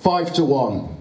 5-1.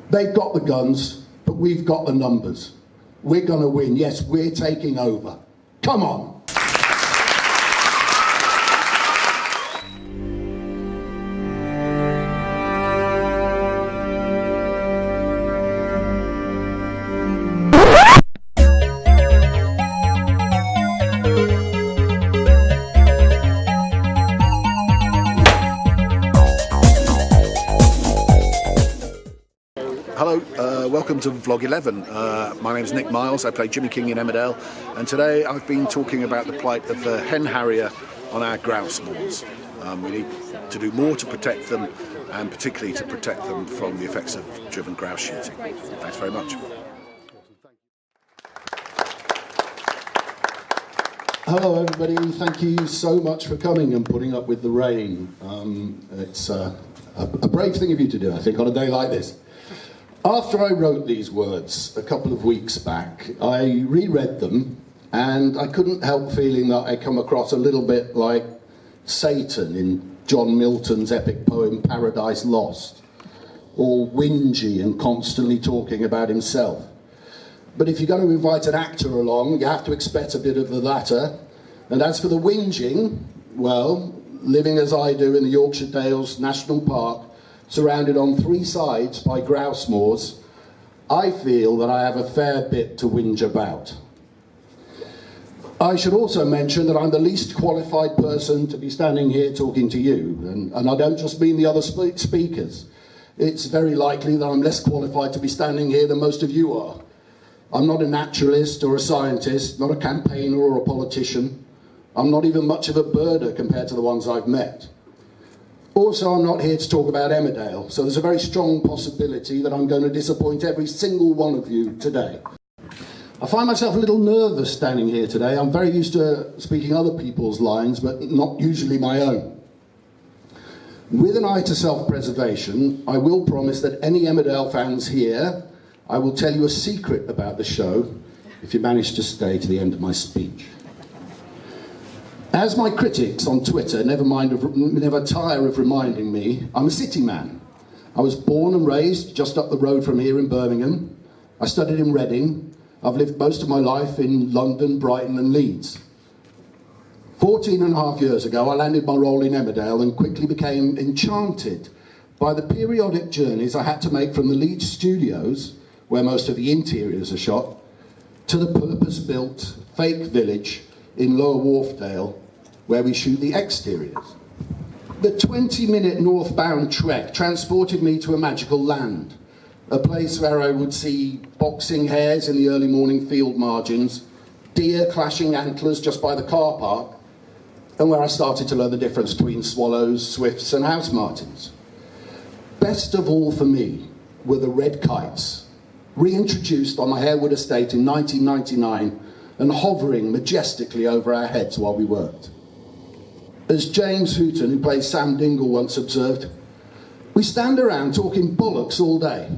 They've got the guns, but we've got the numbers. We're going to win. Yes, we're taking over. Come on. Hello, welcome to Vlog 11. My name is Nick Miles, I play Jimmy King in Emmerdale, and today I've been talking about the plight of the Hen Harrier on our grouse moors. We need to do more to protect them, and particularly to protect them from the effects of driven grouse shooting. Thanks very much. Hello everybody, thank you so much for coming and putting up with the rain. It's a brave thing of you to do, I think, on a day like this. After I wrote these words a couple of weeks back, I reread them and I couldn't help feeling that I come across a little bit like Satan in John Milton's epic poem Paradise Lost, all whingy and constantly talking about himself. But if you're going to invite an actor along, you have to expect a bit of the latter. And as for the whinging, well, living as I do in the Yorkshire Dales National Park, surrounded on three sides by grouse moors, I feel that I have a fair bit to whinge about. I should also mention that I'm the least qualified person to be standing here talking to you, and I don't just mean the other speakers. It's very likely that I'm less qualified to be standing here than most of you are. I'm not a naturalist or a scientist, not a campaigner or a politician. I'm not even much of a birder compared to the ones I've met. Also, I'm not here to talk about Emmerdale, so there's a very strong possibility that I'm going to disappoint every single one of you today. I find myself a little nervous standing here today. I'm very used to speaking other people's lines, but not usually my own. With an eye to self-preservation, I will promise that any Emmerdale fans here, I will tell you a secret about the show if you manage to stay to the end of my speech. As my critics on Twitter never tire of reminding me, I'm a city man. I was born and raised just up the road from here in Birmingham. I studied in Reading. I've lived most of my life in London, Brighton and Leeds. 14 and a half years ago, I landed my role in Emmerdale and quickly became enchanted by the periodic journeys I had to make from the Leeds studios, where most of the interiors are shot, to the purpose-built fake village in Lower Wharfdale, where we shoot the exteriors. The 20-minute northbound trek transported me to a magical land, a place where I would see boxing hares in the early morning field margins, deer clashing antlers just by the car park, and where I started to learn the difference between swallows, swifts and house martins. Best of all for me were the red kites, reintroduced on my Harewood estate in 1999 and hovering majestically over our heads while we worked. As James Hooton, who plays Sam Dingle, once observed, we stand around talking bollocks all day,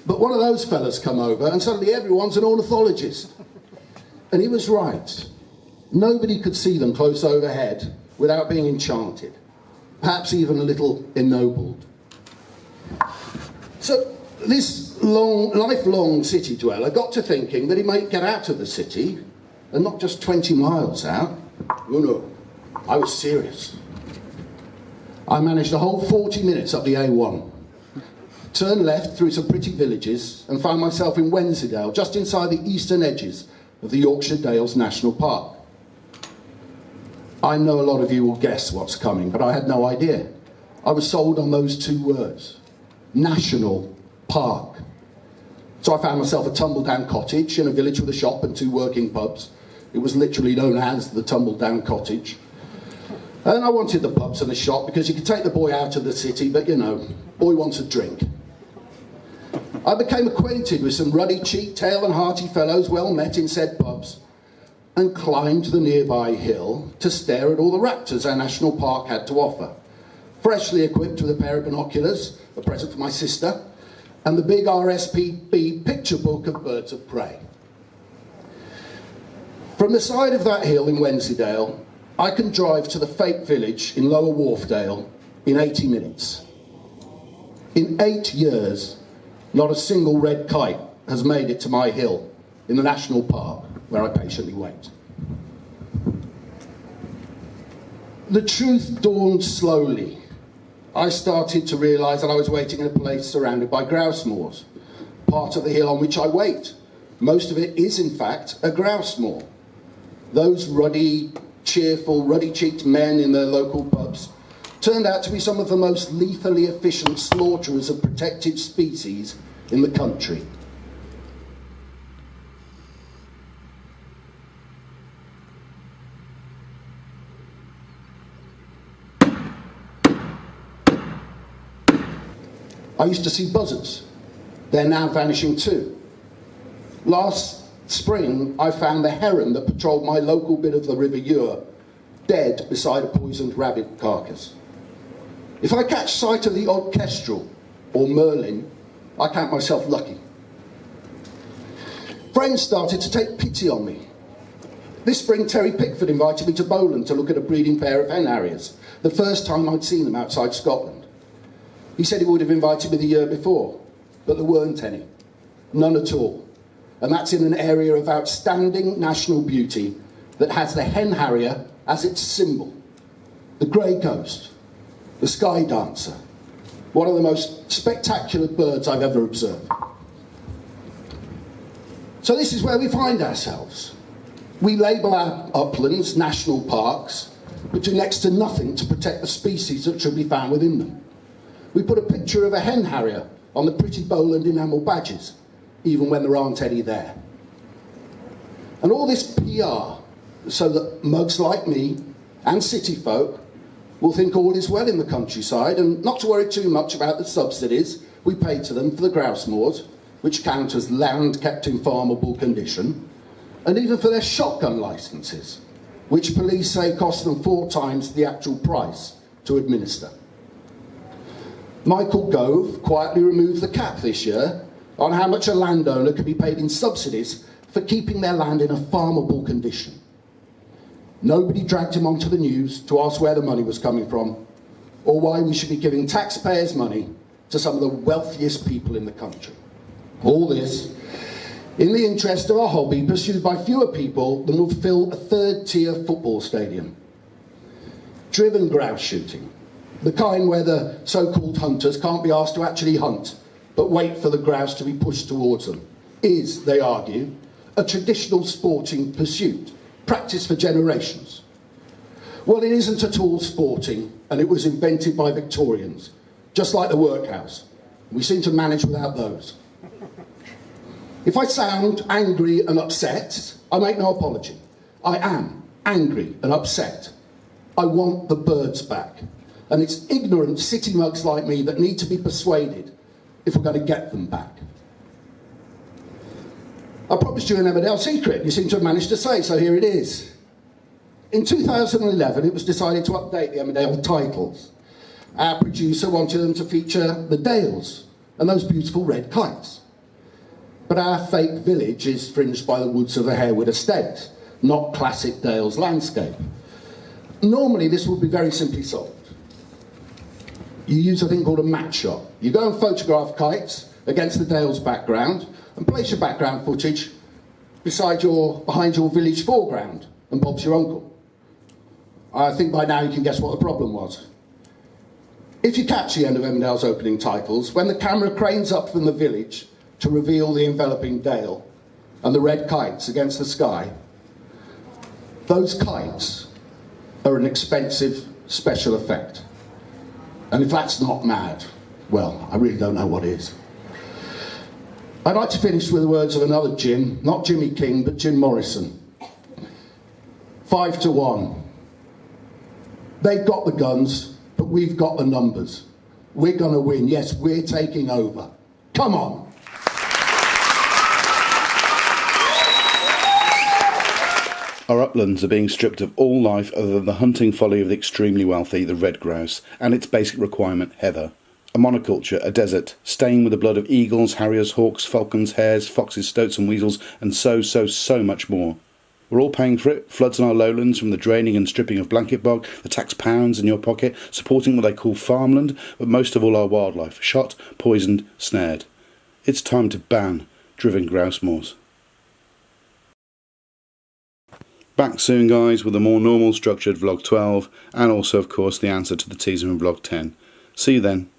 but one of those fellas come over and suddenly everyone's an ornithologist. And he was right. Nobody could see them close overhead without being enchanted, perhaps even a little ennobled. So this lifelong city dweller got to thinking that he might get out of the city, and not just 20 miles out. Oh no, I was serious. I managed a whole 40 minutes up the A1, turned left through some pretty villages, and found myself in Wensleydale, just inside the eastern edges of the Yorkshire Dales National Park. I know a lot of you will guess what's coming, but I had no idea. I was sold on those two words, National Park. So I found myself a tumble-down cottage in a village with a shop and two working pubs. It was literally known as the tumble-down cottage. And I wanted the pubs and the shop because you could take the boy out of the city, but you know, boy wants a drink. I became acquainted with some ruddy-cheeked, tail and hearty fellows well met in said pubs, and climbed the nearby hill to stare at all the raptors our national park had to offer. Freshly equipped with a pair of binoculars, a present for my sister, and the big RSPB picture book of birds of prey. From the side of that hill in Wensleydale, I can drive to the fake village in Lower Wharfdale in 80 minutes. In 8 years, not a single red kite has made it to my hill in the national park where I patiently wait. The truth dawned slowly. I started to realise that I was waiting in a place surrounded by grouse moors, part of the hill on which I wait. Most of it is, in fact, a grouse moor. Those ruddy, cheerful, ruddy-cheeked men in their local pubs turned out to be some of the most lethally efficient slaughterers of protected species in the country. I used to see buzzards. They're now vanishing too. Last spring, I found the heron that patrolled my local bit of the River Ure, dead beside a poisoned rabbit carcass. If I catch sight of the odd kestrel or merlin, I count myself lucky. Friends started to take pity on me. This spring, Terry Pickford invited me to Bowland to look at a breeding pair of Hen Harriers, the first time I'd seen them outside Scotland. He said he would have invited me the year before, but there weren't any. None at all. And that's in an area of outstanding national beauty that has the Hen Harrier as its symbol. The grey ghost, the sky dancer, one of the most spectacular birds I've ever observed. So this is where we find ourselves. We label our uplands national parks, but do next to nothing to protect the species that should be found within them. We put a picture of a Hen Harrier on the pretty Bowland enamel badges, even when there aren't any there. And all this PR, so that mugs like me and city folk will think all is well in the countryside and not to worry too much about the subsidies we pay to them for the grouse moors, which count as land kept in farmable condition, and even for their shotgun licences, which police say cost them 4 times the actual price to administer. Michael Gove quietly removed the cap this year on how much a landowner could be paid in subsidies for keeping their land in a farmable condition. Nobody dragged him onto the news to ask where the money was coming from or why we should be giving taxpayers' money to some of the wealthiest people in the country. All this in the interest of a hobby pursued by fewer people than will fill a third-tier football stadium. Driven grouse shooting, the kind where the so-called hunters can't be asked to actually hunt, but wait for the grouse to be pushed towards them, is, they argue, a traditional sporting pursuit, practiced for generations. Well, it isn't at all sporting, and it was invented by Victorians, just like the workhouse. We seem to manage without those. If I sound angry and upset, I make no apology. I am angry and upset. I want the birds back. And it's ignorant city mugs like me that need to be persuaded if we're going to get them back. I promised you an Emmerdale secret, you seem to have managed to say, so here it is. In 2011, it was decided to update the Emmerdale titles. Our producer wanted them to feature the Dales and those beautiful red kites. But our fake village is fringed by the woods of a Harewood estate, not classic Dales landscape. Normally, this would be very simply solved. You use a thing called a match shot. You go and photograph kites against the Dales background and place your background footage behind your village foreground, and Bob's your uncle. I think by now you can guess what the problem was. If you catch the end of Emmerdale's opening titles, when the camera cranes up from the village to reveal the enveloping dale and the red kites against the sky, those kites are an expensive special effect. And if that's not mad, well, I really don't know what is. I'd like to finish with the words of another Jim, not Jimmy King, but Jim Morrison. 5-1. They've got the guns, but we've got the numbers. We're going to win. Yes, we're taking over. Come on. Our uplands are being stripped of all life other than the hunting folly of the extremely wealthy, the red grouse, and its basic requirement, heather. A monoculture, a desert, stained with the blood of eagles, harriers, hawks, falcons, hares, foxes, stoats and weasels, and so much more. We're all paying for it. Floods in our lowlands from the draining and stripping of blanket bog, the tax pounds in your pocket, supporting what they call farmland, but most of all our wildlife, shot, poisoned, snared. It's time to ban driven grouse moors. Back soon, guys, with a more normal structured vlog 12, and also of course the answer to the teaser in vlog 10. See you then.